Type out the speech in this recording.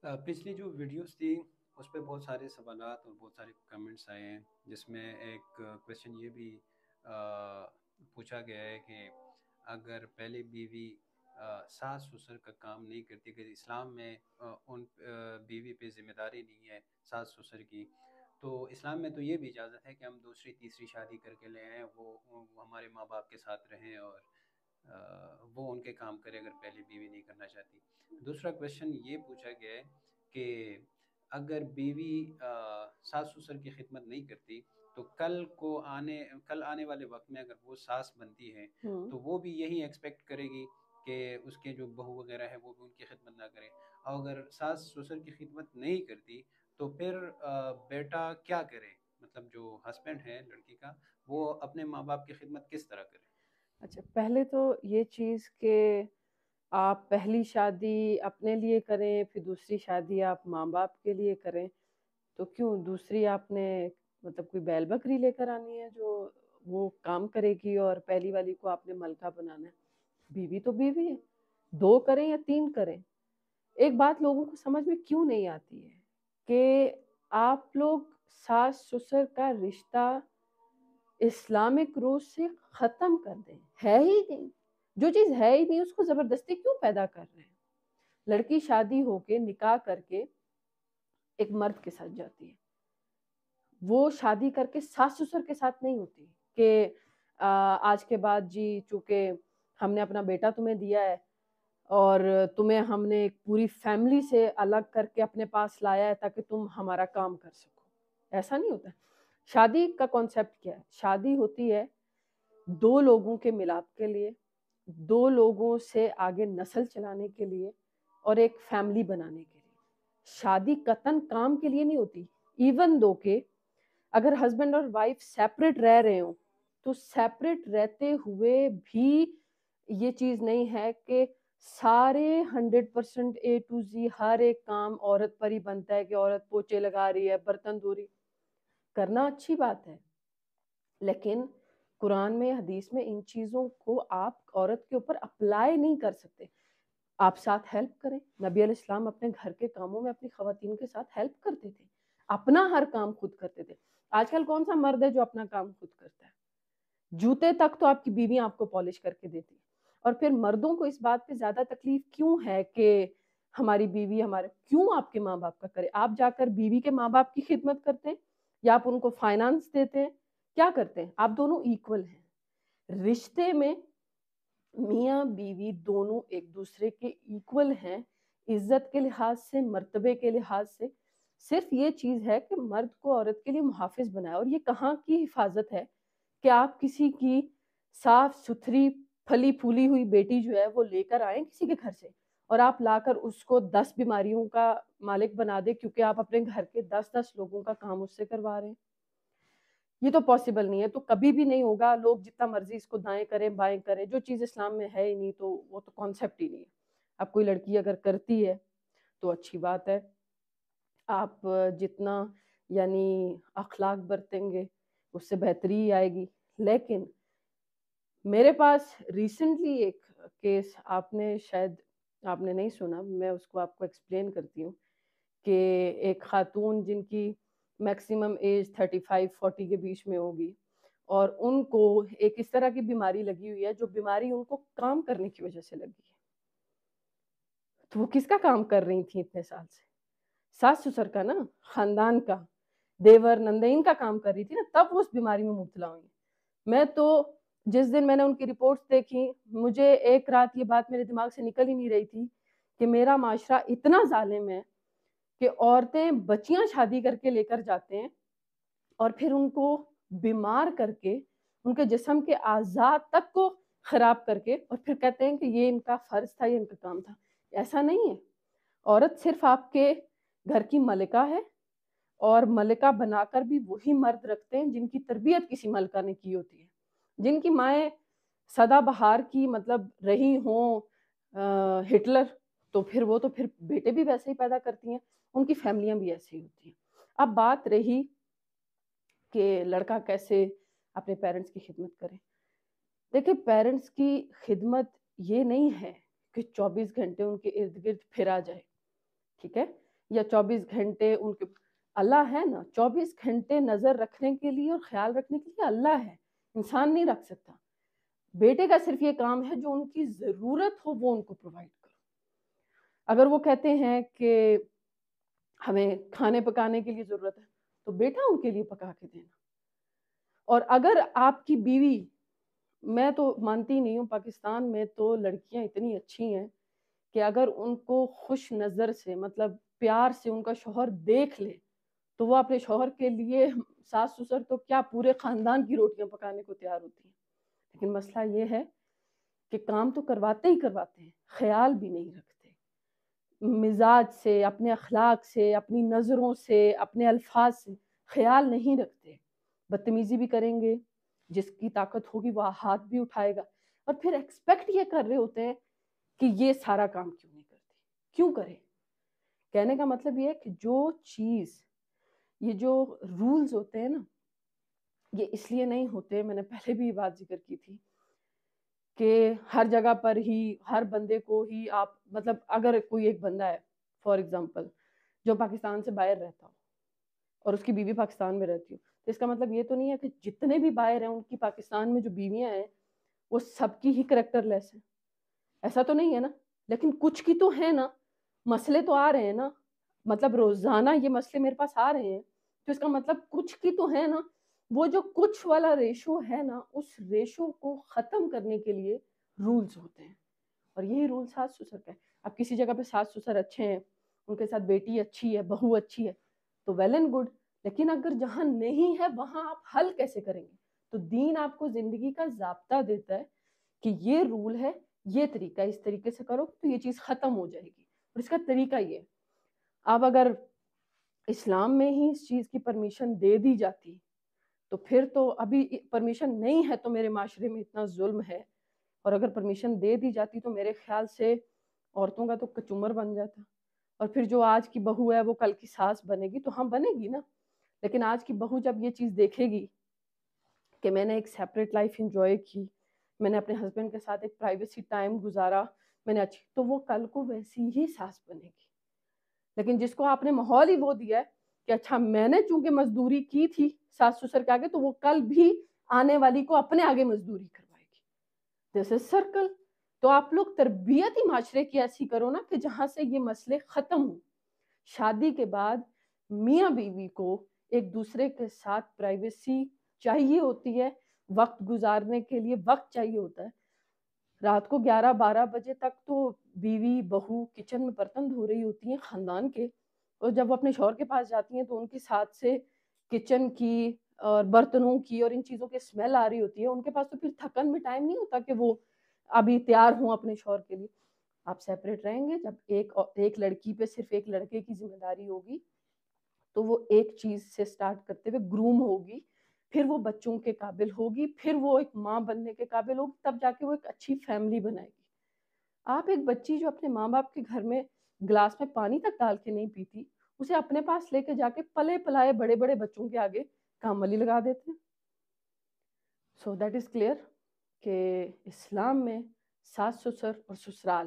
پچھلی جو ویڈیوز تھی اس پہ بہت سارے سوالات اور بہت سارے کمنٹس آئے ہیں، جس میں ایک کویشچن یہ بھی پوچھا گیا ہے کہ اگر پہلے بیوی ساس سسر کا کام نہیں کرتی، کہ اسلام میں ان بیوی پہ ذمہ داری نہیں ہے ساس سسر کی، تو اسلام میں تو یہ بھی اجازت ہے کہ ہم دوسری تیسری شادی کر کے لے آئیں، وہ ہمارے ماں باپ کے ساتھ رہیں اور وہ ان کے کام کرے اگر پہلی بیوی نہیں کرنا چاہتی۔ دوسرا کویشچن یہ پوچھا گیا ہے کہ اگر بیوی ساس سسر کی خدمت نہیں کرتی تو کل آنے والے وقت میں اگر وہ ساس بنتی ہے تو وہ بھی یہی ایکسپیکٹ کرے گی کہ اس کے جو بہو وغیرہ ہے وہ بھی ان کی خدمت نہ کرے، اور اگر ساس سسر کی خدمت نہیں کرتی تو پھر بیٹا کیا کرے؟ مطلب جو ہسبینڈ ہے لڑکی کا، وہ اپنے ماں باپ کی خدمت کس طرح کرے؟ اچھا، پہلے تو یہ چیز کہ آپ پہلی شادی اپنے لیے کریں پھر دوسری شادی آپ ماں باپ کے لیے کریں، تو کیوں دوسری آپ نے مطلب کوئی بیل بکری لے کر آنی ہے جو وہ کام کرے گی اور پہلی والی کو آپ نے ملکہ بنانا ہے؟ بیوی تو بیوی ہے، 2 کریں یا 3 کریں۔ ایک بات لوگوں کو سمجھ میں کیوں نہیں آتی ہے کہ آپ لوگ ساس سسر کا رشتہ اسلامک روز سے ختم کر دیں، ہے ہی نہیں، جو چیز ہے ہی نہیں اس کو زبردستی کیوں پیدا کر رہے ہیں؟ لڑکی شادی ہو کے نکاح کر کے ایک مرد کے ساتھ جاتی ہے، وہ شادی کر کے ساس سسر کے ساتھ نہیں ہوتی کہ آج کے بعد جی چونکہ ہم نے اپنا بیٹا تمہیں دیا ہے اور تمہیں ہم نے ایک پوری فیملی سے الگ کر کے اپنے پاس لایا ہے تاکہ تم ہمارا کام کر سکو۔ ایسا نہیں ہوتا۔ شادی کا کانسیپٹ کیا ہے؟ شادی ہوتی ہے 2 لوگوں کے ملاپ کے لیے، 2 لوگوں سے آگے نسل چلانے کے لیے اور ایک فیملی بنانے کے لیے۔ شادی قطعاً کام کے لیے نہیں ہوتی، ایون دو کہ اگر ہسبینڈ اور وائف سیپریٹ رہ رہے ہوں تو سیپریٹ رہتے ہوئے بھی یہ چیز نہیں ہے کہ سارے 100% اے ٹو زی ہر ایک کام عورت پر ہی بنتا ہے کہ عورت پوچھے لگا رہی ہے، برتن دھو رہی، کرنا اچھی بات ہے، لیکن قرآن میں حدیث میں ان چیزوں کو آپ عورت کے اوپر اپلائی نہیں کر سکتے۔ آپ ساتھ ہیلپ کریں، نبی علیہ السلام اپنے گھر کے کاموں میں اپنی خواتین کے ساتھ ہیلپ کرتے تھے، اپنا ہر کام خود کرتے تھے۔ آج کل کون سا مرد ہے جو اپنا کام خود کرتا ہے؟ جوتے تک تو آپ کی بیوی آپ کو پالش کر کے دیتی ہے۔ اور پھر مردوں کو اس بات پہ زیادہ تکلیف کیوں ہے کہ ہماری بیوی کیوں آپ کے ماں باپ کا کرے؟ آپ جا کر بیوی کے ماں باپ کی خدمت کرتے ہیں یا آپ ان کو فائنانس دیتے ہیں؟ کیا کرتے ہیں؟ آپ دونوں ایکول ہیں رشتے میں، میاں بیوی دونوں ایک دوسرے کے ایکول ہیں، عزت کے لحاظ سے، مرتبے کے لحاظ سے۔ صرف یہ چیز ہے کہ مرد کو عورت کے لیے محافظ بنایا، اور یہ کہاں کی حفاظت ہے کہ آپ کسی کی صاف ستھری پھلی پھولی ہوئی بیٹی جو ہے وہ لے کر آئیں کسی کے گھر سے اور آپ لا کر اس کو 10 بیماریوں کا مالک بنا دے کیونکہ آپ اپنے گھر کے 10 لوگوں کا کام اس سے کروا رہے ہیں۔ یہ تو پاسبل نہیں ہے، تو کبھی بھی نہیں ہوگا۔ لوگ جتنا مرضی اس کو دائیں کریں بائیں کریں، جو چیز اسلام میں ہے ہی نہیں تو وہ تو کانسیپٹ ہی نہیں ہے۔ اب کوئی لڑکی اگر کرتی ہے تو اچھی بات ہے، آپ جتنا یعنی اخلاق برتیں گے اس سے بہتری ہی آئے گی۔ لیکن میرے پاس ریسنٹلی ایک کیس، آپ نے شاید آپ نے نہیں سنا، میں اس کو آپ کو ایکسپلین کرتی ہوں کہ ایک خاتون جن کی میکسیمم ایج 35-40 کے بیچ میں ہوگی، اور ان کو ایک اس طرح کی بیماری لگی ہوئی ہے جو بیماری ان کو کام کرنے کی وجہ سے لگی ہے۔ تو وہ کس کا کام کر رہی تھیں اتنے سال سے؟ ساس سسر کا نا، خاندان کا، دیور نندین کا کام کر رہی تھی نا، تب وہ اس بیماری میں مبتلا ہوئی۔ میں تو جس دن میں نے ان کی رپورٹس دیکھی، مجھے ایک رات یہ بات میرے دماغ سے نکل ہی نہیں رہی تھی کہ میرا معاشرہ اتنا ظالم ہے کہ عورتیں بچیاں شادی کر کے لے کر جاتے ہیں اور پھر ان کو بیمار کر کے ان کے جسم کے اعضاء تک کو خراب کر کے اور پھر کہتے ہیں کہ یہ ان کا فرض تھا، یہ ان کا کام تھا۔ ایسا نہیں ہے۔ عورت صرف آپ کے گھر کی ملکہ ہے، اور ملکہ بنا کر بھی وہی مرد رکھتے ہیں جن کی تربیت کسی ملکہ نے کی ہوتی ہے، جن کی مائیں سدا بہار کی مطلب رہی ہوں ہٹلر، تو پھر وہ تو پھر بیٹے بھی ویسے ہی پیدا کرتی ہیں، ان کی فیملیاں بھی ایسے ہی ہوتی ہیں۔ اب بات رہی کہ لڑکا کیسے اپنے پیرنٹس کی خدمت کرے۔ دیکھیں، پیرنٹس کی خدمت یہ نہیں ہے کہ 24 گھنٹے ان کے ارد گرد پھرا جائے، ٹھیک ہے؟ یا 24 گھنٹے ان کے اللہ ہے نا، 24 گھنٹے نظر رکھنے کے لیے اور خیال رکھنے کے لیے اللہ ہے، انسان نہیں رکھ سکتا۔ بیٹے کا صرف یہ کام ہے جو ان کی ضرورت ہو وہ ان کو پرووائڈ کرو۔ اگر وہ کہتے ہیں کہ ہمیں کھانے پکانے کے لیے ضرورت ہے تو بیٹا ان کے لیے پکا کے دینا۔ اور اگر آپ کی بیوی، میں تو مانتی نہیں ہوں، پاکستان میں تو لڑکیاں اتنی اچھی ہیں کہ اگر ان کو خوش نظر سے، مطلب پیار سے ان کا شوہر دیکھ لے تو وہ اپنے شوہر کے لیے ساس سسر تو کیا پورے خاندان کی روٹیاں پکانے کو تیار ہوتی ہیں۔ لیکن مسئلہ یہ ہے کہ کام تو کرواتے ہی کرواتے ہیں، خیال بھی نہیں رکھتے، مزاج سے، اپنے اخلاق سے، اپنی نظروں سے، اپنے الفاظ سے خیال نہیں رکھتے، بدتمیزی بھی کریں گے، جس کی طاقت ہوگی وہ ہاتھ بھی اٹھائے گا، اور پھر ایکسپیکٹ یہ کر رہے ہوتے ہیں کہ یہ سارا کام کیوں نہیں کرتی، کیوں کرے۔ کہنے کا مطلب یہ ہے کہ جو چیز، یہ جو رولز ہوتے ہیں نا، یہ اس لیے نہیں ہوتے، میں نے پہلے بھی یہ بات ذکر کی تھی کہ ہر جگہ پر ہی ہر بندے کو ہی آپ، مطلب اگر کوئی ایک بندہ ہے فار ایگزامپل جو پاکستان سے باہر رہتا ہو اور اس کی بیوی پاکستان میں رہتی ہو، تو اس کا مطلب یہ تو نہیں ہے کہ جتنے بھی باہر ہیں ان کی پاکستان میں جو بیویاں ہیں وہ سب کی ہی کریکٹر لیس ہیں، ایسا تو نہیں ہے نا، لیکن کچھ کی تو ہے نا، مسئلے تو آ رہے ہیں نا، مطلب روزانہ یہ مسئلے میرے پاس آ رہے ہیں، تو اس کا مطلب کچھ کی تو ہے نا۔ وہ جو کچھ والا ریشو ہے نا، اس ریشو کو ختم کرنے کے لیے رولز ہوتے ہیں، اور یہی رول ساس سسر کا ہے۔ اب کسی جگہ پہ ساس سسر اچھے ہیں، ان کے ساتھ بیٹی اچھی ہے، بہو اچھی ہے، تو ویل اینڈ گڈ، لیکن اگر جہاں نہیں ہے وہاں آپ حل کیسے کریں گے؟ تو دین آپ کو زندگی کا ضابطہ دیتا ہے کہ یہ رول ہے، یہ طریقہ، اس طریقے سے کرو تو یہ چیز ختم ہو جائے گی، اور اس کا طریقہ یہ ہے۔ اب اگر اسلام میں ہی اس چیز کی پرمیشن دے دی جاتی تو پھر تو ابھی پرمیشن نہیں ہے تو میرے معاشرے میں اتنا ظلم ہے، اور اگر پرمیشن دے دی جاتی تو میرے خیال سے عورتوں کا تو کچمر بن جاتا، اور پھر جو آج کی بہو ہے وہ کل کی ساس بنے گی، تو ہم بنے گی نا۔ لیکن آج کی بہو جب یہ چیز دیکھے گی کہ میں نے ایک سیپریٹ لائف انجوائے کی، میں نے اپنے ہسبینڈ کے ساتھ ایک پرائیویسی ٹائم گزارا، میں نے اچھی، تو وہ کل کو ویسی ہی ساس بنے گی۔ لیکن جس کو آپ نے ماحول ہی وہ دیا ہے کہ اچھا میں نے چونکہ مزدوری کی تھی ساس سسر کے آگے، تو وہ کل بھی آنے والی کو اپنے آگے مزدوری کروائے گی، دس از سرکل۔ تو آپ لوگ تربیت ہی معاشرے کی ایسی کرو نا کہ جہاں سے یہ مسئلے ختم ہوں۔ شادی کے بعد میاں بیوی کو ایک دوسرے کے ساتھ پرائیویسی چاہیے ہوتی ہے، وقت گزارنے کے لیے وقت چاہیے ہوتا ہے۔ رات کو 11-12 بجے تک تو بیوی بہو کچن میں برتن دھو رہی ہوتی ہیں خاندان کے، اور جب وہ اپنے شوہر کے پاس جاتی ہیں تو ان کے ساتھ سے کچن کی اور برتنوں کی اور ان چیزوں کی اسمیل آ رہی ہوتی ہے، ان کے پاس تو پھر تھکن میں ٹائم نہیں ہوتا کہ وہ ابھی تیار ہوں اپنے شوہر کے لیے۔ آپ سیپریٹ رہیں گے، جب ایک لڑکی پہ صرف ایک لڑکے کی ذمہ داری ہوگی تو وہ ایک چیز سے سٹارٹ کرتے ہوئے گروم ہوگی، پھر وہ بچوں کے قابل ہوگی، پھر وہ ایک ماں بننے کے قابل ہوگی، تب جا کے وہ ایک اچھی فیملی بنائے گی۔ آپ ایک بچی جو اپنے ماں باپ کے گھر میں گلاس میں پانی تک ڈال کے نہیں پیتی، اسے اپنے پاس لے کے جا کے پلے پلائے بڑے بڑے بچوں کے آگے کام والی لگا دیتے ہیں۔ سو دیٹ از کلیئر کہ اسلام میں ساس سسر اور سسرال